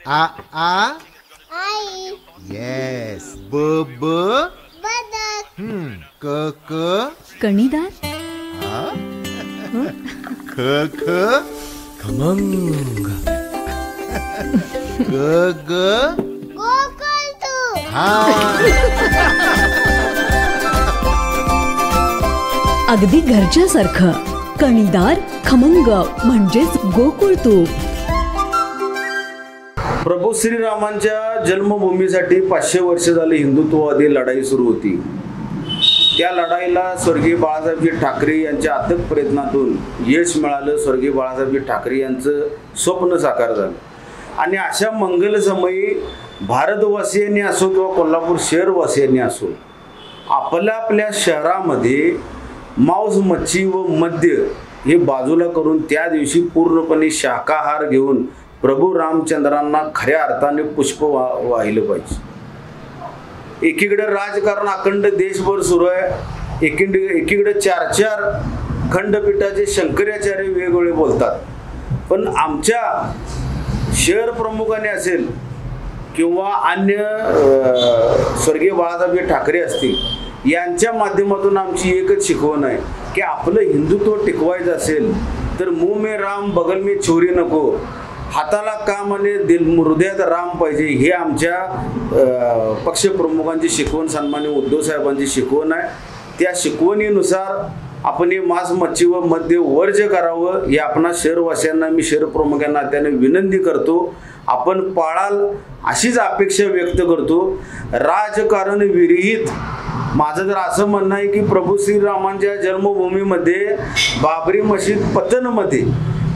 आ आई. Yes. ब ब बदक. क क कणीदार. ख ख खमंग. ग ग गोकुळतू. हा. अगदी घरच्यासारखं. कणीदार खमंग म्हणजेच गोकुळ तूप. प्रभू श्रीरामांच्या जन्मभूमीसाठी 500 वर्ष झाले हिंदुत्ववादी लढाई सुरू होती. त्या लढाईला स्वर्गीय बाळासाहेबजी ठाकरे यांच्या अथक प्रयत्नातून यश मिळालं. स्वर्गीय बाळासाहेबजी ठाकरे यांचं स्वप्न साकार झालं. आणि अशा मंगल समयी भारतवासियांनी असो किंवा कोल्हापूर शहरवासियांनी असो, आपल्या शहरामध्ये मांस, मच्छी व मद्य हे बाजूला करून त्या दिवशी पूर्णपणे शाकाहार घेऊन प्रभू रामचंद्रांना खऱ्या अर्थाने पुष्प वाहिलं पाहिजे. एकीकडे राजकारण अखंड देशभर सुरू आहे. एकीकडे 4 खंडपीठाचे शंकराचार्य वेगवेगळे बोलतात. पण आमच्या शहर प्रमुखाने असेल किंवा अन्य स्वर्गीय बाळासाहेब ठाकरे असतील, यांच्या माध्यमातून आमची एकच शिकवण आहे की आपलं हिंदुत्व टिकवायचं असेल तर मुंह में राम बगल में छोरी नको, हाताला काम आणि हृदयात राम पाहिजे. हे आमच्या पक्षप्रमुखांची शिकवण, सन्माननीय उद्धव साहेबांची शिकवण आहे. त्या शिकवणीनुसार आपण हे मांस, मच्छी व मद्य वर्ज करावं हे आपणा शहरवासियांना, मी शहरप्रमुखांना त्याने विनंती करतो. आपण पाळाल अशीच अपेक्षा व्यक्त करतो. राजकारण विरहित माझं तर असं म्हणणं आहे की प्रभू श्रीरामांच्या जन्मभूमीमध्ये बाबरी मशीद पतनमध्ये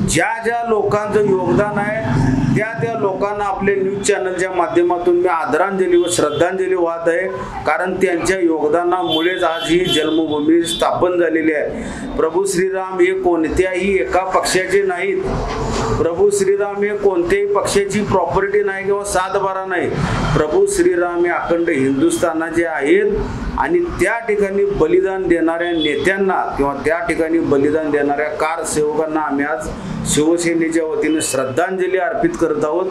ज्या लोकांचं योगदान आहे त्या लोकांना आपल्या न्यूज चॅनलच्या माध्यमातून मी आदरांजली व श्रद्धांजली वाहत आहे. कारण त्यांच्या योगदानामुळेच आज ही जन्मभूमी स्थापन झालेली आहे. प्रभू श्रीराम हे कोणत्याही एका पक्षाचे नाहीत. प्रभू श्रीराम हे कोणत्याही पक्षाची प्रॉपर्टी नाही किंवा 7/12 नाही. प्रभू श्रीराम हे अखंड हिंदुस्थानाचे आहेत. आणि त्या ठिकाणी बलिदान देणाऱ्या नेत्यांना किंवा त्या ठिकाणी बलिदान देणाऱ्या कारसेवकांना आम्ही आज शिवसेनेच्या वतीने श्रद्धांजली अर्पित करत आहोत.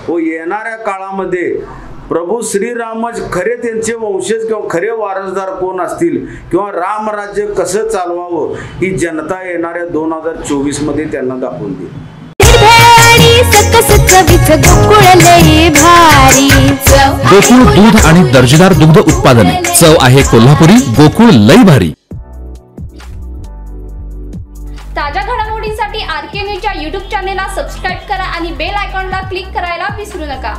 व येणाऱ्या काळामध्ये प्रभू श्रीरामच खरे त्यांचे वंशज किंवा खरे वारसदार कोण असतील किंवा रामराज्य कसं चालवावं ही जनता येणाऱ्या 2024 मध्ये त्यांना दाखवून देईल. गोकुळ दूध आणि दर्जेदार दुग्ध उत्पादने. चव आहे कोल्हापुरी. गोकुळ लई भारी. ताज्या घडामोडींसाठी RK न्यूजच्या YouTube चॅनेलला सबस्क्राईब करा आणि बेल आयकॉनला क्लिक करायला विसरू नका.